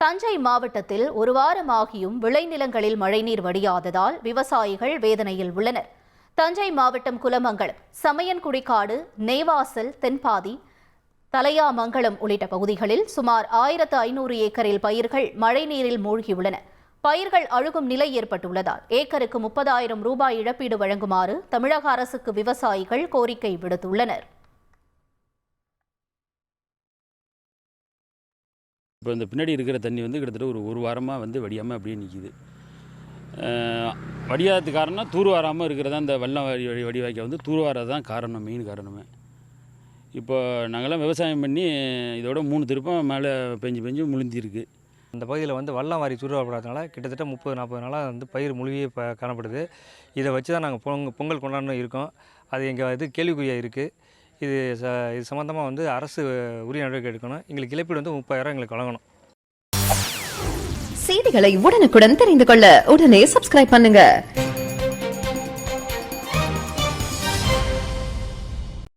தஞ்சை மாவட்டத்தில் ஒரு வாரமாகியும் விளைநிலங்களில் மழைநீர் வடியாததால் விவசாயிகள் வேதனையில் உள்ளனர். தஞ்சை மாவட்டம் குலமங்கலம், சமையன்குடிக்காடு, நேவாசல், தென்பாதி, தலையாமங்கலம் உள்ளிட்ட பகுதிகளில் சுமார் 1500 ஏக்கரில் பயிர்கள் மழைநீரில் மூழ்கியுள்ளன. பயிர்கள் அழுகும் நிலை ஏற்பட்டுள்ளதால் ஏக்கருக்கு 30,000 ரூபாய் இழப்பீடு வழங்குமாறு தமிழக அரசுக்கு விவசாயிகள் கோரிக்கை விடுத்துள்ளனர். இப்போ இந்த பின்னாடி இருக்கிற தண்ணி கிட்டத்தட்ட ஒரு வாரமாக வடியாமல் அப்படியே நிற்கிது. வடியாததுக்கு காரணம் தூர்வாராமல் இருக்கிறதா இந்த வெள்ளம் வடிவாய்க்க தூர்வாரது தான் காரணம், மெயின் காரணமே. இப்போ நாங்கள்லாம் விவசாயம் பண்ணி இதோட 3 திருப்பம் மேலே பெஞ்சு முழுந்திருக்கு. அந்த பகுதியில் வெள்ளம் வாரி தூர்வாரப்படாதனால கிட்டத்தட்ட 30-40 நாளாக பயிர் முழுகியே காணப்படுது. இதை வச்சு தான் நாங்கள் பொங்கல் கொண்டாடணும் இருக்கோம். அது எங்கள் கேள்விக்குறியாக இருக்குது. இது சம்மந்தமாக அரசு உரிய நடவடிக்கை எடுக்கணும். எங்களுக்கு இழப்பீடு 30,000 எங்களுக்கு வழங்கணும். செய்திகளை உடனுக்குடன் தெரிந்து கொள்ள உடனே சப்ஸ்கிரைப் பண்ணுங்க.